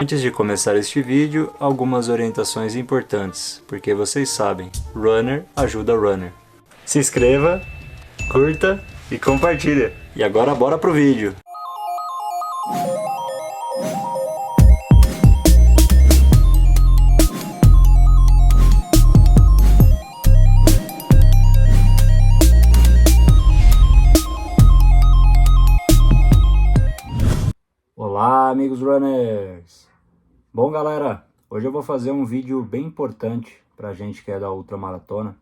Antes de começar este vídeo, algumas orientações importantes, porque vocês sabem, runner ajuda runner. Se inscreva, curta e compartilha. E agora bora pro vídeo. Olá, amigos runners! Bom, galera, hoje eu vou fazer um vídeo bem importante pra gente que é da ultramaratona.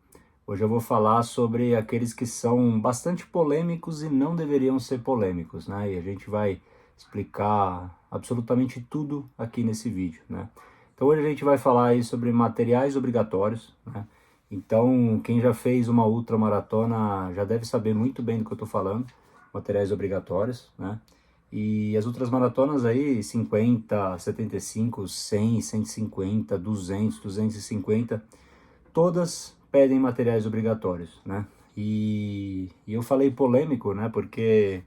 Hoje eu vou falar sobre aqueles que são bastante polêmicos e não deveriam ser polêmicos, né? E a gente vai explicar absolutamente tudo aqui nesse vídeo, né? Então hoje a gente vai falar aí sobre materiais obrigatórios, né? Então quem já fez uma ultramaratona já deve saber muito bem do que eu tô falando, materiais obrigatórios, né? E as outras maratonas aí, 50, 75, 100, 150, 200, 250, todas pedem materiais obrigatórios, né? E eu falei polêmico, né? Porque,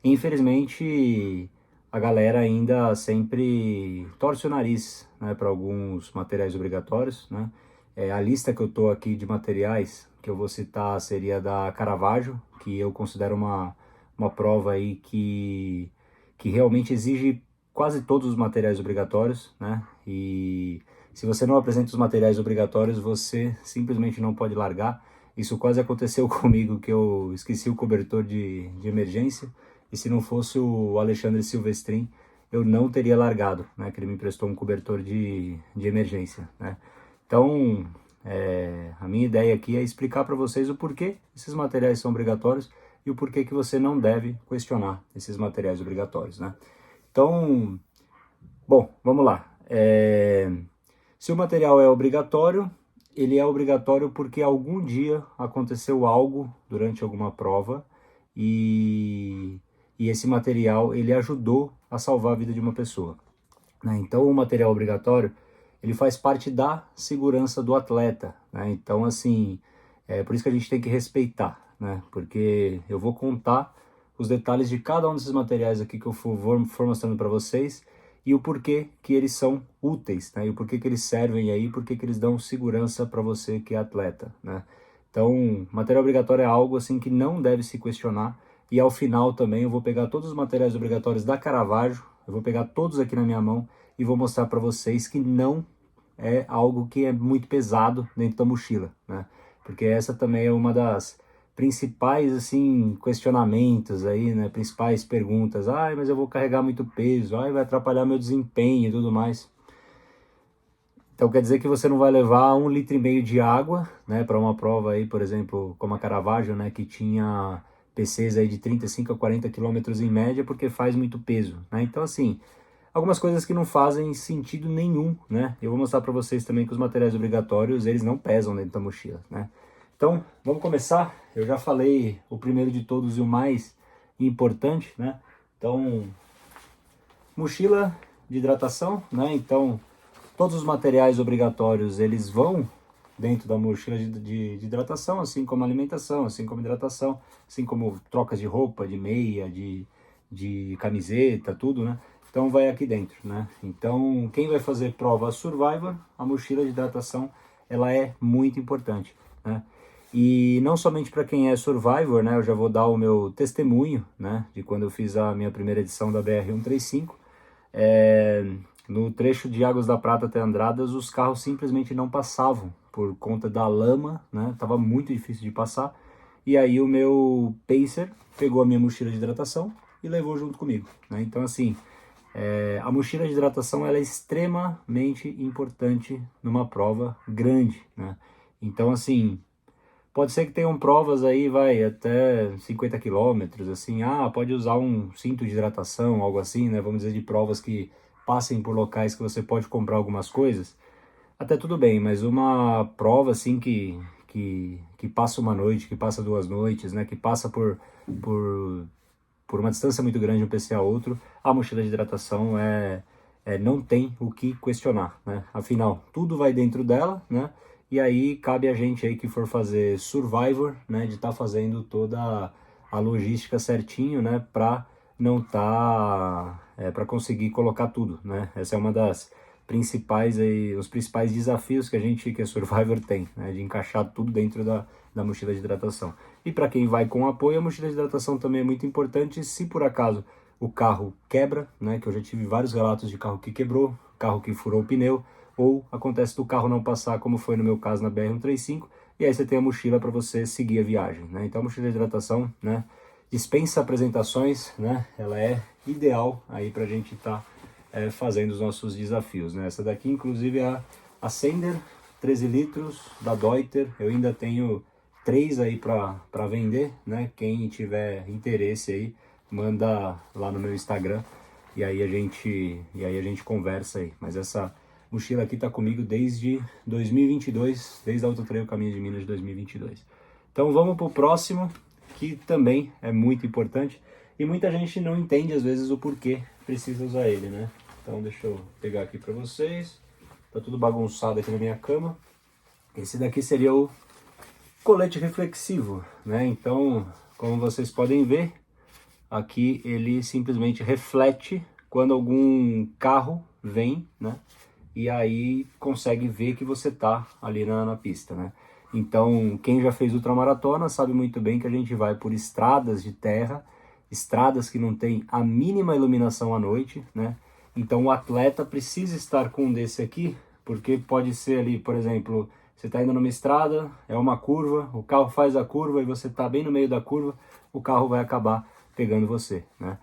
infelizmente, a galera ainda sempre torce o nariz, né? Para alguns materiais obrigatórios, né? A lista que eu tô aqui de materiais que eu vou citar seria da Caravaggio, que eu considero uma prova aí que realmente exige quase todos os materiais obrigatórios, né? E se você não apresenta os materiais obrigatórios, você simplesmente não pode largar. Isso quase aconteceu comigo, que eu esqueci o cobertor de emergência, e se não fosse o Alexandre Silvestrin, eu não teria largado, né? Que ele me emprestou um cobertor de emergência, né? Então, a minha ideia aqui é explicar para vocês o porquê esses materiais são obrigatórios e o porquê que você não deve questionar esses materiais obrigatórios, né? Então, bom, vamos lá. Se o material é obrigatório, ele é obrigatório porque algum dia aconteceu algo durante alguma prova e esse material ele ajudou a salvar a vida de uma pessoa, né? Então, o material obrigatório ele faz parte da segurança do atleta, né? Então, assim, é por isso que a gente tem que respeitar, né? Porque eu vou contar os detalhes de cada um desses materiais aqui que eu for mostrando para vocês e o porquê que eles são úteis, né? E o porquê que eles servem aí, porquê que eles dão segurança para você que é atleta, né? Então, material obrigatório é algo assim que não deve se questionar. E ao final também eu vou pegar todos os materiais obrigatórios da Caravaggio, eu vou pegar todos aqui na minha mão e vou mostrar para vocês que não é algo que é muito pesado dentro da mochila, né? Porque essa também é uma das principais, assim, questionamentos aí, né? Principais perguntas. Ai, mas eu vou carregar muito peso. Ai, vai atrapalhar meu desempenho e tudo mais. Então quer dizer que você não vai levar 1,5 litro de água, né? Para uma prova aí, por exemplo, como a Caravaggio, né? Que tinha PCs aí de 35 a 40 quilômetros em média, porque faz muito peso, né? Então, assim, algumas coisas que não fazem sentido nenhum, né? Eu vou mostrar para vocês também que os materiais obrigatórios, eles não pesam dentro da mochila, né? Então, vamos começar. Eu já falei o primeiro de todos e o mais importante, né? Então, mochila de hidratação, né? Então, todos os materiais obrigatórios, eles vão dentro da mochila de hidratação, assim como alimentação, assim como hidratação, assim como trocas de roupa, de meia, de camiseta, tudo, né? Então vai aqui dentro, né? Então quem vai fazer prova Survivor, a mochila de hidratação, ela é muito importante, né? E não somente para quem é Survivor, né? Eu já vou dar o meu testemunho, né? De quando eu fiz a minha primeira edição da BR-135. No trecho de Águas da Prata até Andradas, os carros simplesmente não passavam por conta da lama, né? Tava muito difícil de passar. E aí o meu pacer pegou a minha mochila de hidratação e levou junto comigo, né? Então, assim, a mochila de hidratação ela é extremamente importante numa prova grande, né? Então, assim, pode ser que tenham provas aí, vai, até 50 quilômetros, assim, pode usar um cinto de hidratação, algo assim, né? Vamos dizer, de provas que passem por locais que você pode comprar algumas coisas, até tudo bem, mas uma prova, assim, que passa uma noite, que passa 2 noites, né? Que passa por uma distância muito grande de um PC a outro, a mochila de hidratação não tem o que questionar, né? Afinal, tudo vai dentro dela, né? E aí cabe a gente aí que for fazer Survivor, né? De estar fazendo toda a logística certinho, né? Para não tá para conseguir colocar tudo, né? Essa é uma das principais aí, os principais desafios que a gente, que é Survivor, tem, né? De encaixar tudo dentro da mochila de hidratação. E para quem vai com apoio, a mochila de hidratação também é muito importante. Se por acaso o carro quebra, né? Que eu já tive vários relatos de carro que quebrou, carro que furou o pneu, ou acontece do carro não passar, como foi no meu caso na BR-135, e aí você tem a mochila para você seguir a viagem, né? Então a mochila de hidratação, né, dispensa apresentações, né? Ela é ideal aí para a gente estar fazendo os nossos desafios, né? Essa daqui, inclusive, é a Ascender 13 litros da Deuter. Eu ainda tenho 3 aí para vender, né? Quem tiver interesse aí, manda lá no meu Instagram e aí a gente conversa aí. Mas essa mochila aqui tá comigo desde 2022, desde a Ultra Trail Caminho de Minas de 2022. Então vamos pro próximo, que também é muito importante e muita gente não entende às vezes o porquê precisa usar ele, né? Então deixa eu pegar aqui para vocês. Tá tudo bagunçado aqui na minha cama. Esse daqui seria o colete reflexivo, né? Então, como vocês podem ver, aqui ele simplesmente reflete quando algum carro vem, né? E aí consegue ver que você tá ali na pista, né? Então, quem já fez ultramaratona sabe muito bem que a gente vai por estradas de terra, estradas que não tem a mínima iluminação à noite, né? Então o atleta precisa estar com um desse aqui, porque pode ser ali, por exemplo, você está indo numa estrada, é uma curva, o carro faz a curva e você está bem no meio da curva, o carro vai acabar pegando você, né?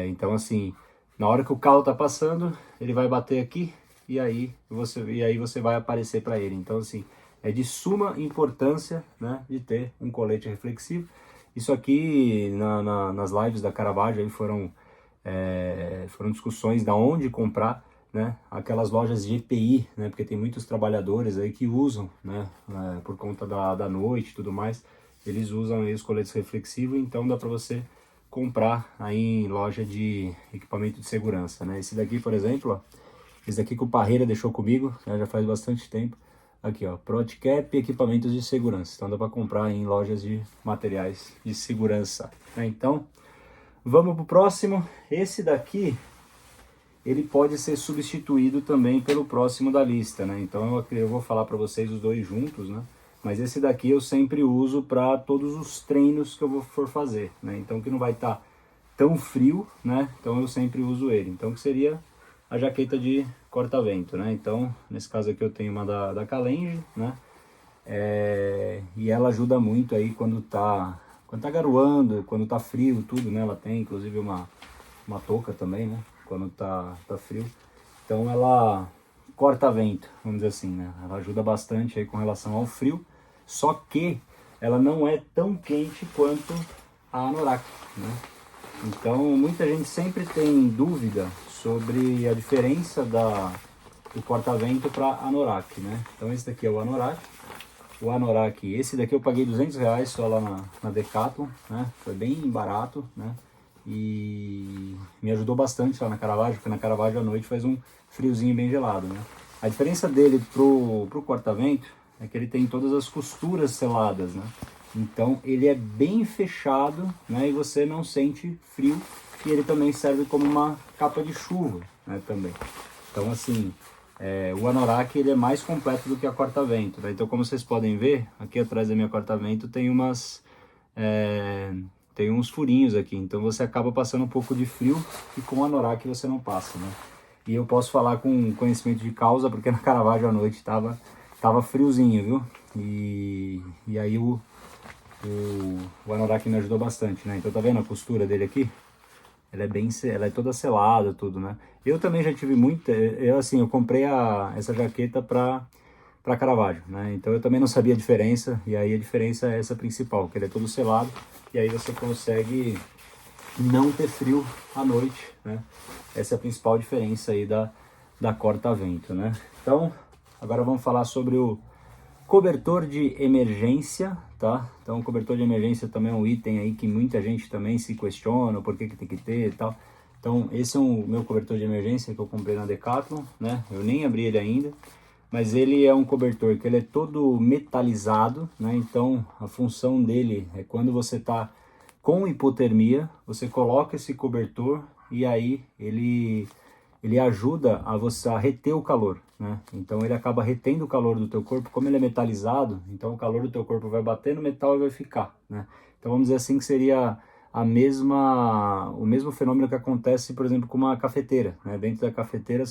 Então assim, na hora que o carro está passando, ele vai bater aqui e aí você vai aparecer para ele. Então assim, é de suma importância, né, de ter um colete reflexivo. Isso aqui nas lives da Caravaggio aí foram discussões da onde comprar, né? Aquelas lojas de EPI, né? Porque tem muitos trabalhadores aí que usam, né? Por conta da noite e tudo mais, eles usam aí os coletes reflexivos, então dá para você comprar aí em loja de equipamento de segurança, né? Esse daqui, por exemplo, ó, esse daqui que o Parreira deixou comigo, né? Já faz bastante tempo. Aqui, ó, ProTCap equipamentos de segurança. Então dá para comprar em lojas de materiais de segurança, né? Então, vamos pro próximo. Esse daqui, ele pode ser substituído também pelo próximo da lista, né? Então eu vou falar para vocês os dois juntos, né? Mas esse daqui eu sempre uso para todos os treinos que eu for fazer, né? Então que não vai estar tão frio, né? Então eu sempre uso ele. Então que seria a jaqueta de corta-vento, né? Então nesse caso aqui eu tenho uma da Kalenji, né? E ela ajuda muito aí quando tá garoando, quando tá frio, tudo, né? Ela tem inclusive uma touca também, né? Quando tá frio. Então ela corta vento, vamos dizer assim, né? Ela ajuda bastante aí com relação ao frio, só que ela não é tão quente quanto a anorak, né? Então muita gente sempre tem dúvida sobre a diferença do corta-vento para anorak, né? Então esse daqui é o anorak. O anorak, esse daqui eu paguei R$200 só lá na Decathlon, né? Foi bem barato, né? E me ajudou bastante lá na Caravaggio, porque na Caravaggio à noite faz um friozinho bem gelado, né? A diferença dele pro corta-vento é que ele tem todas as costuras seladas, né? Então ele é bem fechado, né? E você não sente frio, e ele também serve como uma capa de chuva, né? Também. Então assim, o anorak ele é mais completo do que a corta-vento, né? Então como vocês podem ver, aqui atrás da minha corta-vento tem tem uns furinhos aqui, então você acaba passando um pouco de frio e com o anorak você não passa, né? E eu posso falar com conhecimento de causa, porque na Caravaggio à noite tava friozinho, viu? E aí o anorak me ajudou bastante, né? Então tá vendo a costura dele aqui? Ela é toda selada, tudo, né? Eu também já tive muita, eu comprei essa jaqueta para Caravaggio, né? Então eu também não sabia a diferença, e aí a diferença é essa principal, que ele é todo selado, e aí você consegue não ter frio à noite, né? Essa é a principal diferença aí da corta-vento, né? Então, agora vamos falar sobre o cobertor de emergência, tá? Então o cobertor de emergência também é um item aí que muita gente também se questiona, por que tem que ter e tal. Então esse é o meu cobertor de emergência que eu comprei na Decathlon, né? Eu nem abri ele ainda, mas ele é um cobertor que ele é todo metalizado, né? Então a função dele é quando você está com hipotermia, você coloca esse cobertor e aí ele ajuda a você a reter o calor, né? Então ele acaba retendo o calor do teu corpo, como ele é metalizado, então o calor do teu corpo vai bater no metal e vai ficar, né? Então vamos dizer assim que seria o mesmo fenômeno que acontece, por exemplo, com uma cafeteira, né? Dentro da cafeteira,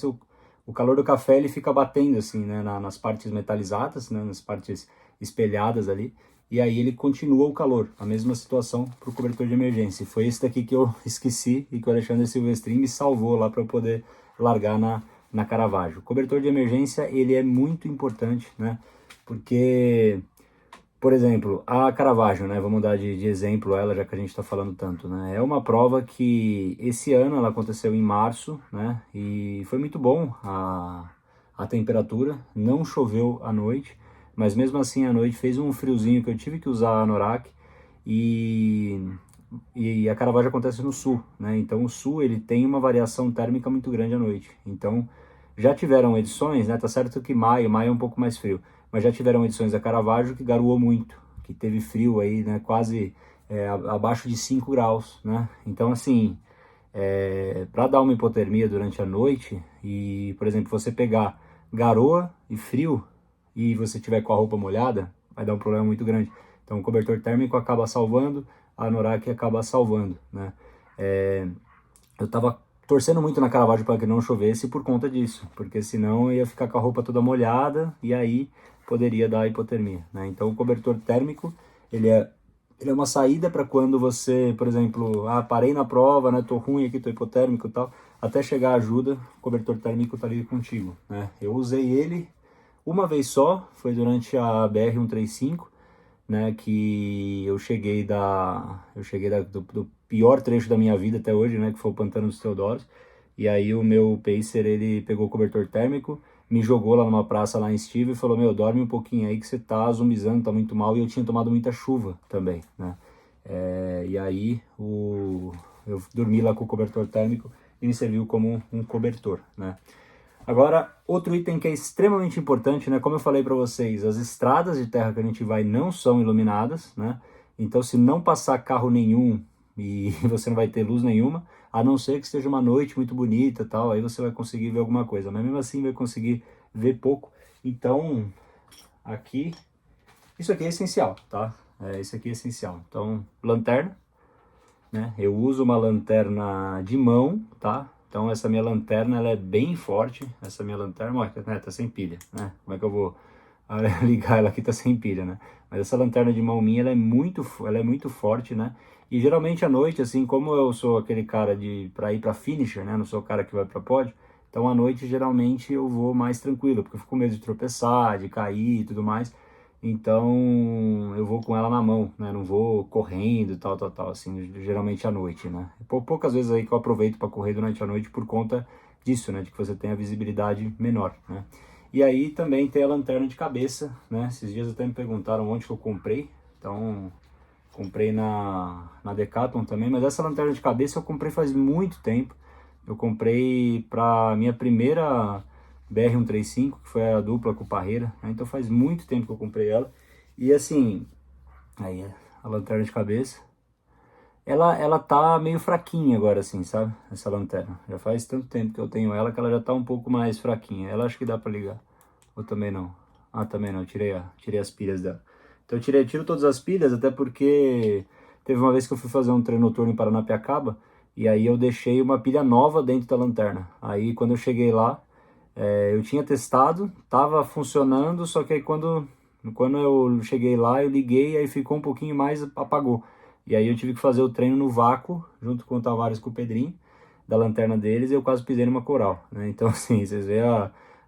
o calor do café ele fica batendo assim, né? Nas partes metalizadas, né? Nas partes espelhadas ali, e aí ele continua o calor, a mesma situação para o cobertor de emergência. Foi esse daqui que eu esqueci e que o Alexandre Silvestrin me salvou lá para eu poder largar na Caravaggio. O cobertor de emergência, ele é muito importante, né? Porque, por exemplo, a Caravaggio, né? Vamos dar de exemplo ela, já que a gente está falando tanto, né? É uma prova que esse ano ela aconteceu em março, né? E foi muito bom a temperatura, não choveu à noite, mas mesmo assim à noite fez um friozinho que eu tive que usar a anorak e a Caravaggio acontece no sul, né? Então o sul ele tem uma variação térmica muito grande à noite. Então já tiveram edições, né? Tá certo que maio é um pouco mais frio, mas já tiveram edições da Caravaggio que garoou muito, que teve frio aí, né? Quase abaixo de 5 graus, né? Então assim, para dar uma hipotermia durante a noite e, por exemplo, você pegar garoa e frio e você tiver com a roupa molhada, vai dar um problema muito grande. Então o cobertor térmico acaba salvando, a anorak acaba salvando, né? Eu tava torcendo muito na Caravaggio para que não chovesse por conta disso, porque senão ia ficar com a roupa toda molhada e aí poderia dar hipotermia, né? Então o cobertor térmico, ele é uma saída para quando você, por exemplo, parei na prova, né, tô ruim aqui, tô hipotérmico e tal, até chegar a ajuda, o cobertor térmico tá ali contigo, né? Eu usei ele uma vez só, foi durante a BR-135, né, que do pior trecho da minha vida até hoje, né, que foi o Pantano dos Teodoros, e aí o meu pacer, ele pegou o cobertor térmico, me jogou lá numa praça lá em Estiva e falou, meu, dorme um pouquinho aí que você tá zumbizando, tá muito mal, e eu tinha tomado muita chuva também, né, e aí eu dormi lá com o cobertor térmico e me serviu como um cobertor, né. Agora, outro item que é extremamente importante, né? Como eu falei para vocês, as estradas de terra que a gente vai não são iluminadas, né? Então, se não passar carro nenhum e você não vai ter luz nenhuma, a não ser que esteja uma noite muito bonita e tal, aí você vai conseguir ver alguma coisa. Mas mesmo assim vai conseguir ver pouco. Então, aqui, isso aqui é essencial, tá? Isso aqui é essencial. Então, lanterna, né? Eu uso uma lanterna de mão, tá? Então essa minha lanterna ela é bem forte. Essa minha lanterna, olha, né, tá sem pilha, né? Como é que eu vou ligar ela aqui? Tá sem pilha, né? Mas essa lanterna de mão minha ela é muito forte, né? E geralmente à noite, assim, como eu sou aquele cara para ir para finisher, né? Não sou o cara que vai para pódio. Então à noite geralmente eu vou mais tranquilo, porque eu fico com medo de tropeçar, de cair e tudo mais. Então eu vou com ela na mão, né? Não vou correndo, tal, assim, geralmente à noite, né? Poucas vezes aí que eu aproveito para correr durante a noite por conta disso, né? De que você tem a visibilidade menor, né? E aí também tem a lanterna de cabeça, né? Esses dias até me perguntaram onde que eu comprei. Então comprei na Decathlon também, mas essa lanterna de cabeça eu comprei faz muito tempo. Eu comprei para minha primeira BR-135, que foi a dupla com o Parreira, né? Então faz muito tempo que eu comprei ela. E assim, aí a lanterna de cabeça, ela tá meio fraquinha agora assim, sabe? Essa lanterna. Já faz tanto tempo que eu tenho ela que ela já tá um pouco mais fraquinha. Ela acho que dá para ligar. Ou também não. Ah, também não, tirei as pilhas dela. Então eu tiro todas as pilhas, até porque teve uma vez que eu fui fazer um treino noturno em Paranapiacaba, e aí eu deixei uma pilha nova dentro da lanterna. Aí quando eu cheguei lá, eu tinha testado, tava funcionando, só que aí quando eu cheguei lá, eu liguei, aí ficou um pouquinho mais, apagou. E aí eu tive que fazer o treino no vácuo, junto com o Tavares e com o Pedrinho, da lanterna deles, e eu quase pisei numa coral, né? Então assim, vocês veem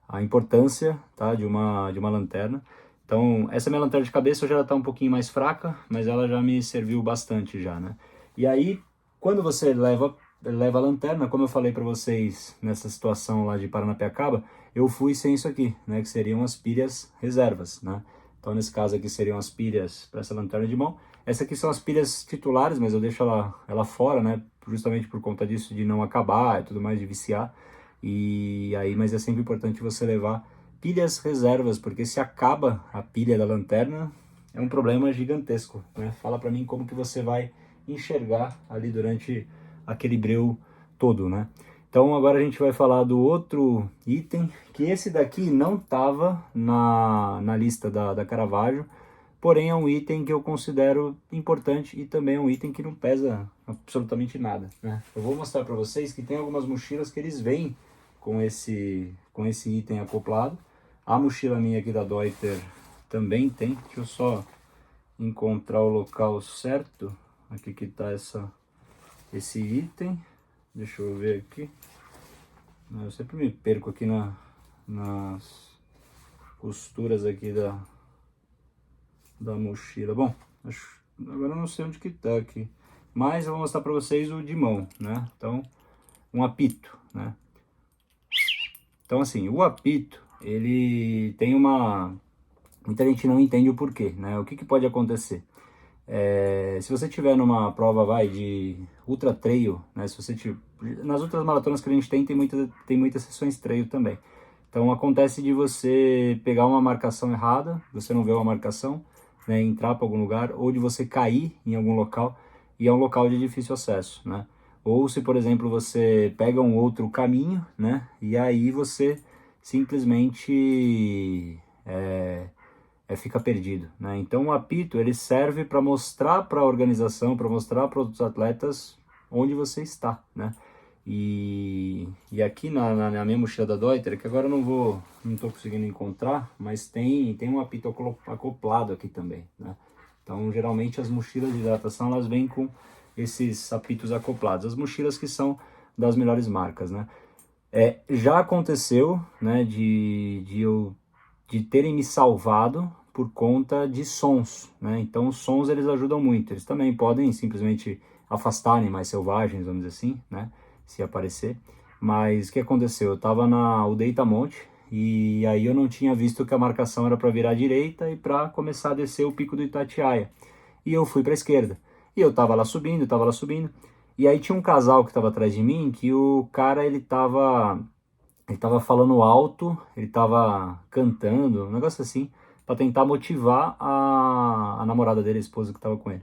a importância, tá, de uma lanterna. Então, essa minha lanterna de cabeça já está um pouquinho mais fraca, mas ela já me serviu bastante já, né? E aí, quando você leva a lanterna, como eu falei para vocês nessa situação lá de Paranapiacaba, eu fui sem isso aqui, né, que seriam as pilhas reservas, né? Então, nesse caso aqui seriam as pilhas para essa lanterna de mão. Essa aqui são as pilhas titulares, mas eu deixo ela fora, né, justamente por conta disso de não acabar e tudo mais, de viciar. E aí, mas é sempre importante você levar pilhas reservas, porque se acaba a pilha da lanterna, é um problema gigantesco, né? Fala para mim como que você vai enxergar ali durante aquele breu todo, né? Então agora a gente vai falar do outro item, que esse daqui não estava na lista da Caravaggio, porém é um item que eu considero importante e também é um item que não pesa absolutamente nada, né? Eu vou mostrar para vocês que tem algumas mochilas que eles vêm com esse item acoplado. A mochila minha aqui da Deuter também tem. Deixa eu só encontrar o local certo. Aqui que está esse item. Deixa eu ver aqui. Eu sempre me perco aqui nas costuras aqui da mochila. Bom, agora eu não sei onde que tá aqui. Mas eu vou mostrar para vocês o de mão, né? Então, um apito, né? Então, assim, o apito, ele tem uma... Muita gente não entende o porquê, né? O que que pode acontecer? Se você tiver numa prova, de ultra trail, né? Se você tiver... Nas outras maratonas que a gente tem muitas sessões trail também. Então, acontece de você pegar uma marcação errada, você não vê uma marcação, né? Entrar para algum lugar, ou de você cair em algum local, e é um local de difícil acesso, né? Ou se, por exemplo, você pega um outro caminho, né? E aí você simplesmente fica perdido, né? Então o apito ele serve para mostrar para a organização, para mostrar para os atletas onde você está, né? E aqui na minha mochila da Deuter, que agora eu não estou conseguindo encontrar, mas tem um apito acoplado aqui também, né? Então geralmente as mochilas de hidratação elas vêm com esses apitos acoplados, as mochilas que são das melhores marcas, né? Já aconteceu, né, de terem me salvado por conta de sons, né? Então os sons eles ajudam muito. Eles também podem simplesmente afastar animais selvagens, vamos dizer assim, né? Se aparecer. Mas o que aconteceu? Eu estava na aldeia Itamonte e aí eu não tinha visto que a marcação era para virar à direita e para começar a descer o pico do Itatiaia. E eu fui para a esquerda. E eu estava lá subindo, E aí tinha um casal que estava atrás de mim que o cara ele tava falando alto, ele tava cantando, um negócio assim, pra tentar motivar a namorada dele, a esposa que tava com ele.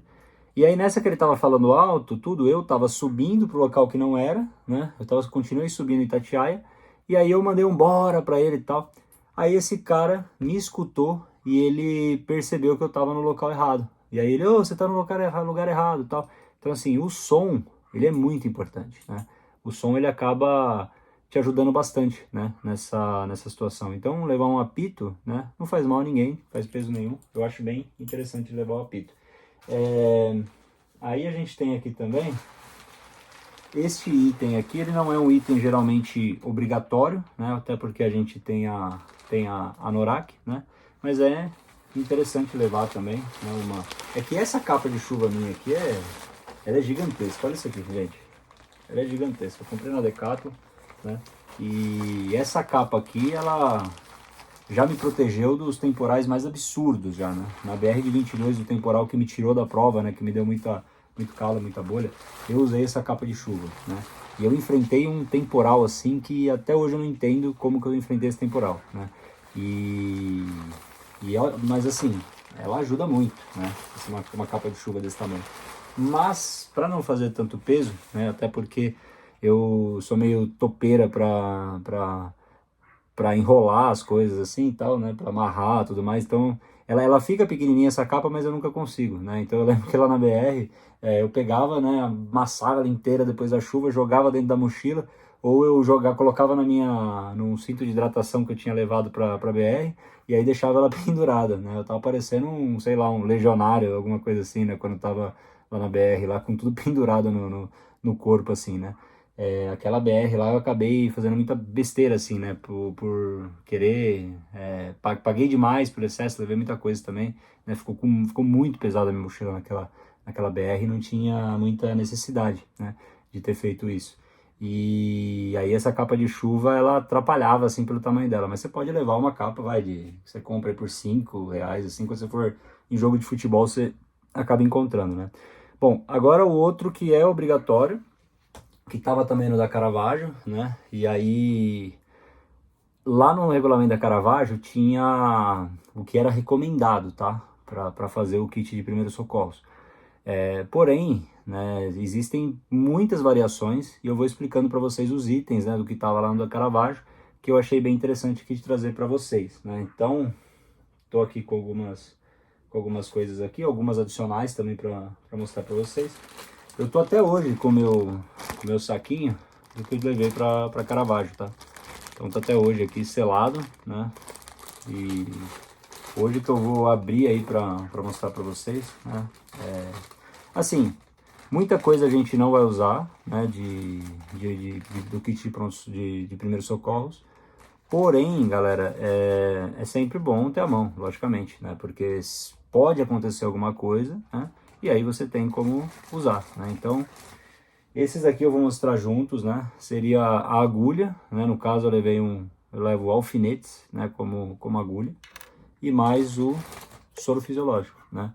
E aí nessa que ele tava falando alto, tudo, eu tava subindo pro local que não era, né? Continuei subindo em Itatiaia, e aí eu mandei um bora pra ele e tal. Aí esse cara me escutou e ele percebeu que eu tava no local errado. E aí ele, ô, você tá no lugar errado e tal. Então assim, o som, ele é muito importante, né? O som, ele acaba te ajudando bastante, né, nessa situação. Então, levar um apito, né, não faz mal a ninguém, faz peso nenhum. Eu acho bem interessante levar o apito. Aí a gente tem aqui também, este item aqui, ele não é um item geralmente obrigatório, né, até porque a gente tem a Norak, né, mas é interessante levar também, né, É que essa capa de chuva minha aqui, ela é gigantesca, olha isso aqui, gente. Ela é gigantesca, eu comprei na Decathlon, né? E essa capa aqui, ela já me protegeu dos temporais mais absurdos já, né? Na BR de 22, o temporal que me tirou da prova, né? Que me deu muito calo, muita bolha, eu usei essa capa de chuva, né? E eu enfrentei um temporal assim que até hoje eu não entendo como que eu enfrentei esse temporal, né? Mas assim, ela ajuda muito, né? Uma capa de chuva desse tamanho. Mas, para não fazer tanto peso, né, até porque eu sou meio topeira para enrolar as coisas assim e tal, né, para amarrar tudo mais, então ela fica pequenininha essa capa, mas eu nunca consigo, né, então eu lembro que lá na BR eu pegava, né, amassava ela inteira depois da chuva, jogava dentro da mochila, ou eu colocava num cinto de hidratação que eu tinha levado para BR, e aí deixava ela pendurada, né, eu tava parecendo sei lá, um legionário, alguma coisa assim, né, quando eu tava lá na BR, lá com tudo pendurado no corpo, assim, né. Aquela BR lá eu acabei fazendo muita besteira, assim, né, por querer, paguei demais pelo excesso, levei muita coisa também, né, ficou muito pesada a minha mochila naquela BR e não tinha muita necessidade, né, de ter feito isso. E aí essa capa de chuva, ela atrapalhava, assim, pelo tamanho dela, mas você pode levar uma capa, você compra aí por R$ 5, assim, quando você for em jogo de futebol, você acaba encontrando, né. Bom, agora o outro que é obrigatório, que estava também no da Caravaggio, né? E aí, lá no regulamento da Caravaggio tinha o que era recomendado, tá? Para fazer o kit de primeiros socorros. Porém, né, existem muitas variações e eu vou explicando para vocês os itens, né, do que estava lá no da Caravaggio, que eu achei bem interessante aqui de trazer para vocês, né? Então, estou aqui com algumas coisas aqui, algumas adicionais também para mostrar para vocês. Eu tô até hoje com meu saquinho do que eu levei para Caravaggio, tá? Então tá até hoje aqui selado, né? E hoje que eu vou abrir aí para mostrar para vocês, né? Assim, muita coisa a gente não vai usar, né? Do kit de primeiros socorros. Porém, galera, é sempre bom ter a mão, logicamente, né? Porque pode acontecer alguma coisa, né? E aí você tem como usar, né? Então, esses aqui eu vou mostrar juntos, né? Seria a agulha, né? No caso eu levo alfinetes, né? Como agulha. E mais o soro fisiológico, né?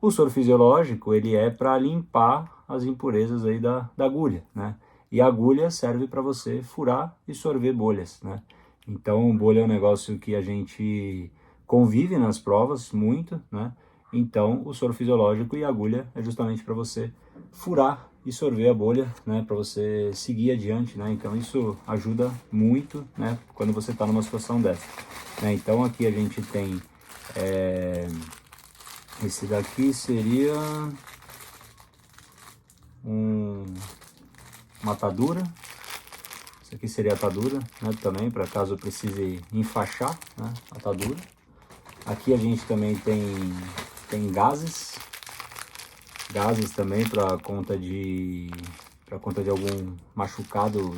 O soro fisiológico, ele é para limpar as impurezas aí da agulha, né? E a agulha serve para você furar e sorver bolhas, né? Então, bolha é um negócio que a gente convive nas provas muito, né? Então, o soro fisiológico e a agulha é justamente para você furar e sorver a bolha, né? Para você seguir adiante, né? Então, isso ajuda muito, né? Quando você está numa situação dessa, né? Então, aqui a gente tem esse daqui seria uma atadura. Isso aqui seria a atadura, né, também, para caso precise enfaixar, né, a atadura. Aqui a gente também tem gases também para conta de algum machucado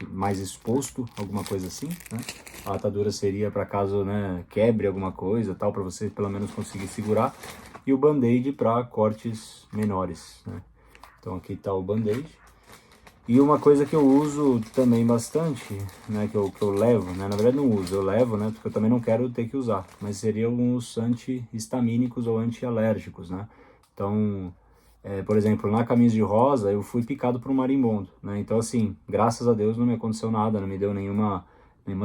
mais exposto, alguma coisa assim, né? A atadura seria para caso, né, quebre alguma coisa, tal, para você pelo menos conseguir segurar. E o band-aid para cortes menores, né? Então aqui está o band-aid. E uma coisa que eu uso também bastante, né, que eu levo, né, na verdade não uso, eu levo, né, porque eu também não quero ter que usar, mas seriam os anti-histamínicos ou anti-alérgicos, né. Então, por exemplo, na Caminhos de Rosa eu fui picado por um marimbondo, né, então assim, graças a Deus não me aconteceu nada, não me deu nenhuma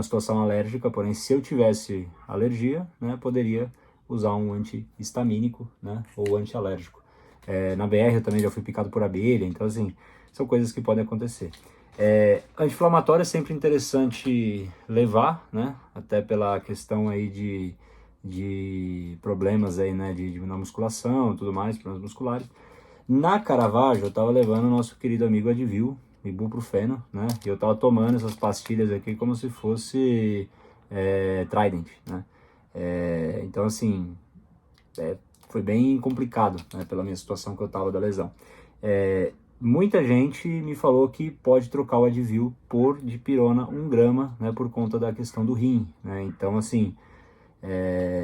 situação alérgica, porém se eu tivesse alergia, né, poderia usar um anti-histamínico, né, ou anti-alérgico. Na BR eu também já fui picado por abelha, então assim, são coisas que podem acontecer. Anti-inflamatório é sempre interessante levar, né? Até pela questão aí de problemas aí, né? Na musculação e tudo mais, problemas musculares. Na Caravaggio eu tava levando o nosso querido amigo Advil, ibuprofeno, né? E eu tava tomando essas pastilhas aqui como se fosse Trident, né? Então assim, foi bem complicado, né, pela minha situação que eu tava da lesão. Muita gente me falou que pode trocar o Advil por dipirona 1 grama, né, por conta da questão do rim, né? Então, assim,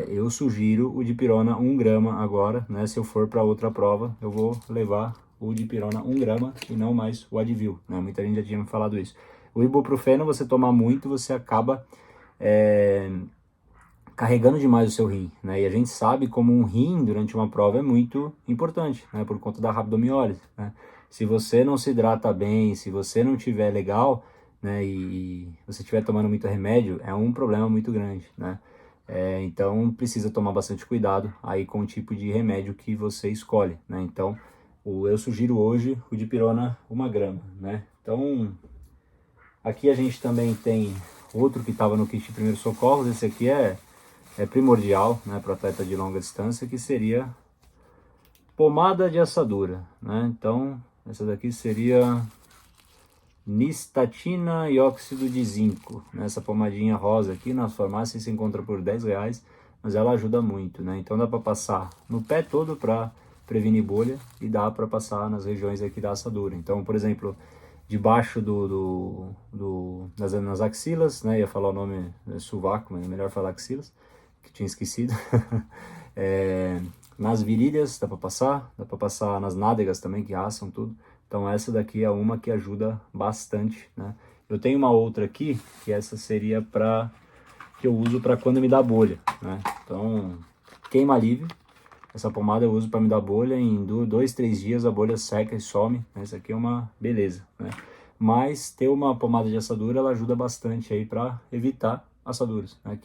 eu sugiro o dipirona 1 grama agora, né? Se eu for para outra prova, eu vou levar o dipirona 1 grama e não mais o Advil, né? Muita gente já tinha me falado isso. O ibuprofeno, você tomar muito, você acaba carregando demais o seu rim, né? E a gente sabe como um rim durante uma prova é muito importante, né? Por conta da rabdomiólise, né? Se você não se hidrata bem, se você não tiver legal, né? E você estiver tomando muito remédio, é um problema muito grande, né? Então precisa tomar bastante cuidado aí com o tipo de remédio que você escolhe, né? Então eu sugiro hoje o dipirona 1 grama, né? Então aqui a gente também tem outro que estava no kit de primeiros socorros. Esse aqui é primordial, né, para atleta de longa distância, que seria pomada de assadura, né? Então, essa daqui seria nistatina e óxido de zinco, né? Essa pomadinha rosa aqui na farmácia se encontra por R$10, mas ela ajuda muito, né? Então dá para passar no pé todo para prevenir bolha e dá para passar nas regiões aqui da assadura. Então, por exemplo, debaixo nas axilas, né? Ia falar o nome sovaco, mas é melhor falar axilas, que tinha esquecido. Nas virilhas dá para passar nas nádegas também, que assam tudo. Então essa daqui é uma que ajuda bastante, né? Eu tenho uma outra aqui, que essa seria que eu uso para quando me dá bolha, né? Então, queima alívio. Essa pomada eu uso para me dar bolha, em 2, 3 dias a bolha seca e some, né? Essa aqui é uma beleza, né? Mas ter uma pomada de assadura, ela ajuda bastante aí para evitar assaduras, né?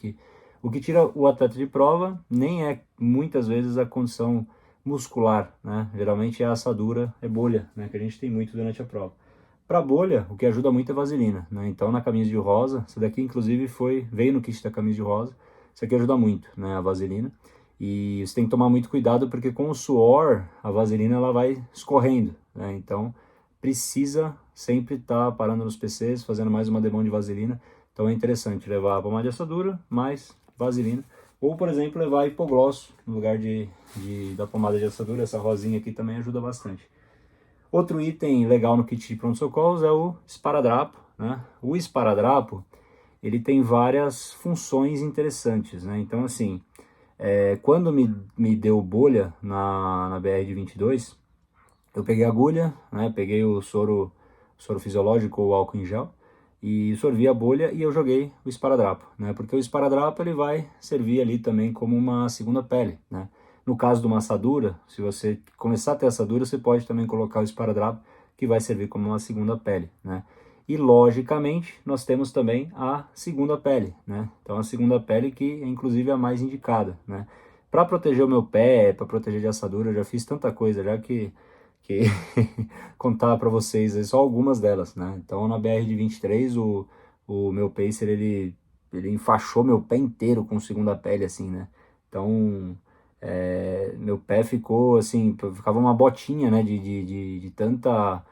O que tira o atleta de prova nem é muitas vezes a condição muscular, né? Geralmente é assadura, é bolha, né? Que a gente tem muito durante a prova. Para bolha, o que ajuda muito é vaselina, né? Então na camisa de rosa, essa daqui inclusive veio no kit da camisa de rosa, isso aqui ajuda muito, né? A vaselina. E você tem que tomar muito cuidado porque com o suor, a vaselina ela vai escorrendo, né? Então precisa sempre estar parando nos PCs, fazendo mais uma demão de vaselina. Então é interessante levar a pomada de assadura, mais vaselina. Ou, por exemplo, levar hipoglosso no lugar da pomada de assadura. Essa rosinha aqui também ajuda bastante. Outro item legal no kit de pronto-socorros é o esparadrapo, né? O esparadrapo, ele tem várias funções interessantes, né? Então, assim, quando me deu bolha na BR de 22, eu peguei a agulha, né? Peguei o soro fisiológico ou álcool em gel e sorvi a bolha e eu joguei o esparadrapo, né? Porque o esparadrapo ele vai servir ali também como uma segunda pele, né? No caso de uma assadura, se você começar a ter assadura, você pode também colocar o esparadrapo, que vai servir como uma segunda pele, né? E logicamente nós temos também a segunda pele, né? Então a segunda pele que é inclusive a mais indicada, né? Para proteger o meu pé, para proteger de assadura, eu já fiz tanta coisa já que contar para vocês só algumas delas, né? Então na BR de 23 o meu pacer ele enfaixou meu pé inteiro com segunda pele assim, né? Então meu pé ficou assim, ficava uma botinha, né? De tanta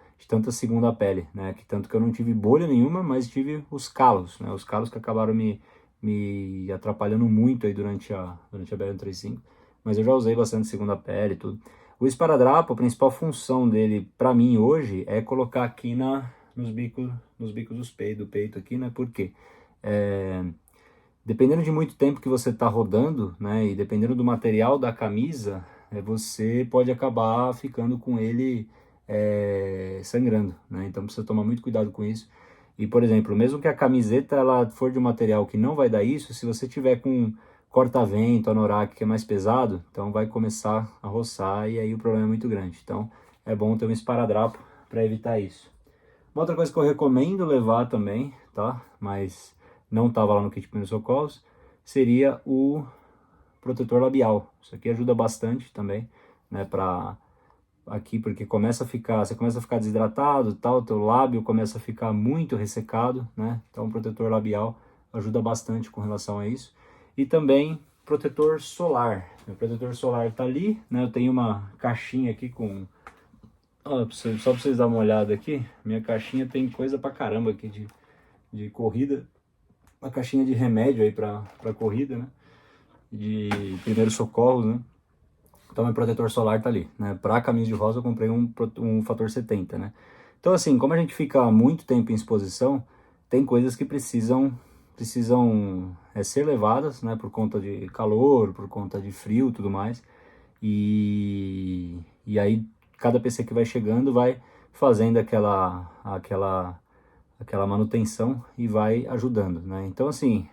segunda pele, né? Que tanto que eu não tive bolha nenhuma, mas tive os calos, né? Os calos que acabaram me atrapalhando muito aí durante a BR-135, mas eu já usei bastante segunda pele e tudo. O esparadrapo, a principal função dele para mim hoje é colocar aqui nos bicos do peito aqui, né? Porque dependendo de muito tempo que você está rodando, né? E dependendo do material da camisa, você pode acabar ficando com ele sangrando, né? Então precisa tomar muito cuidado com isso. E, por exemplo, mesmo que a camiseta ela for de um material que não vai dar isso, se você tiver com corta-vento, anorak, que é mais pesado, então vai começar a roçar e aí o problema é muito grande. Então é bom ter um esparadrapo para evitar isso. Uma outra coisa que eu recomendo levar também, tá? Mas não estava lá no kit de socorros, seria o protetor labial. Isso aqui ajuda bastante também, né? Aqui, porque você começa a ficar desidratado, tal, teu lábio começa a ficar muito ressecado, né? Então, o protetor labial ajuda bastante com relação a isso. E também protetor solar. O protetor solar tá ali, né? Eu tenho uma caixinha aqui com... Ó, só pra vocês darem uma olhada aqui, minha caixinha tem coisa pra caramba aqui de corrida. Uma caixinha de remédio aí pra corrida, né? De primeiros socorros, né? Então, meu protetor solar tá ali, né? Para camisa de rosa eu comprei um fator 70, né? Então, assim, como a gente fica muito tempo em exposição, tem coisas que precisam ser levadas, né? Por conta de calor, por conta de frio e tudo mais. E aí, cada PC que vai chegando vai fazendo aquela manutenção e vai ajudando, né? Então, assim,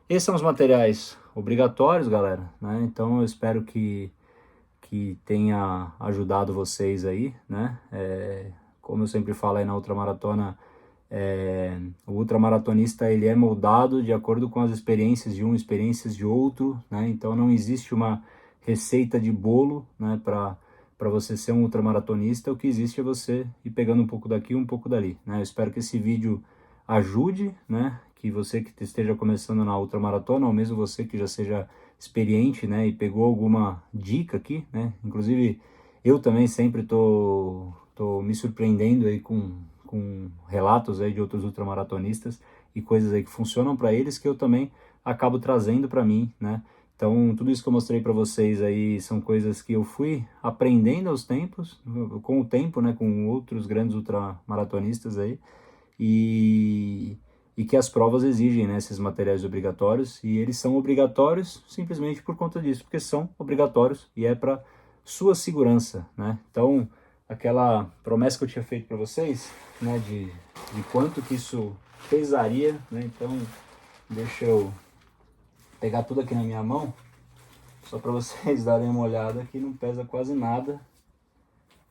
esses são os materiais obrigatórios, galera, né? Então, eu espero que tenha ajudado vocês aí, né? Como eu sempre falo aí na ultramaratona, o ultramaratonista ele é moldado de acordo com as experiências de um, experiências de outro, né? Então não existe uma receita de bolo, né? Para você ser um ultramaratonista, o que existe é você ir pegando um pouco daqui, um pouco dali, né? Eu espero que esse vídeo ajude, né? Que você que esteja começando na ultramaratona, ou mesmo você que já seja experiente, né, e pegou alguma dica aqui, né, inclusive eu também sempre tô me surpreendendo aí com relatos aí de outros ultramaratonistas e coisas aí que funcionam para eles que eu também acabo trazendo para mim, né, então tudo isso que eu mostrei para vocês aí são coisas que eu fui aprendendo aos tempos, com o tempo, né, com outros grandes ultramaratonistas aí, e que as provas exigem, né, esses materiais obrigatórios, e eles são obrigatórios simplesmente por conta disso, porque são obrigatórios e é para sua segurança, né? Então, aquela promessa que eu tinha feito para vocês, né, de quanto que isso pesaria, né? Então, deixa eu pegar tudo aqui na minha mão, só para vocês darem uma olhada, que não pesa quase nada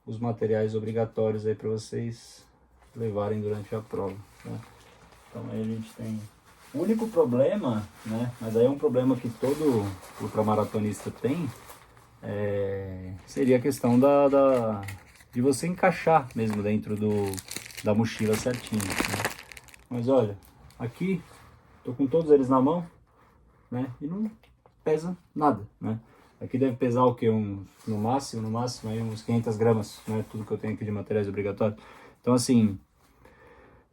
os materiais obrigatórios aí para vocês levarem durante a prova, né? Então aí a gente tem o único problema, né, mas aí é um problema que todo ultramaratonista tem, seria a questão de você encaixar mesmo dentro da mochila certinho, né? Mas olha, aqui tô com todos eles na mão, né? E não pesa nada, né? Aqui deve pesar o que? No máximo aí uns 500 gramas, né? Tudo que eu tenho aqui de materiais obrigatórios. Então assim,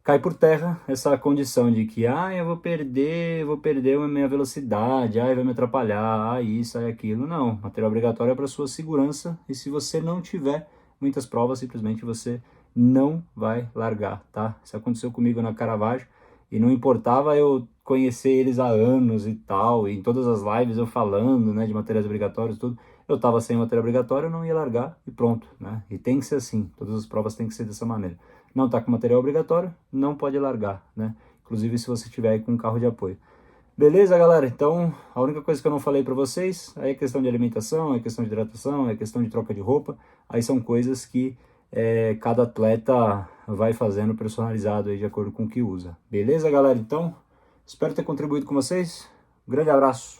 cai por terra essa condição de que, eu vou perder a minha velocidade, vai me atrapalhar, isso, aquilo. Não, material obrigatório é para sua segurança, e se você não tiver muitas provas, simplesmente você não vai largar, tá? Isso aconteceu comigo na Caravaggio, e não importava eu conhecer eles há anos e tal, e em todas as lives eu falando, né, de materiais obrigatórios, tudo, eu tava sem material obrigatório, eu não ia largar e pronto, né? E tem que ser assim, todas as provas tem que ser dessa maneira. Não está com material obrigatório, não pode largar, né? Inclusive se você tiver aí com um carro de apoio. Beleza, galera? Então, a única coisa que eu não falei para vocês aí é questão de alimentação, é questão de hidratação, é questão de troca de roupa. Aí são coisas que cada atleta vai fazendo personalizado aí de acordo com o que usa. Beleza, galera? Então, espero ter contribuído com vocês. Um grande abraço.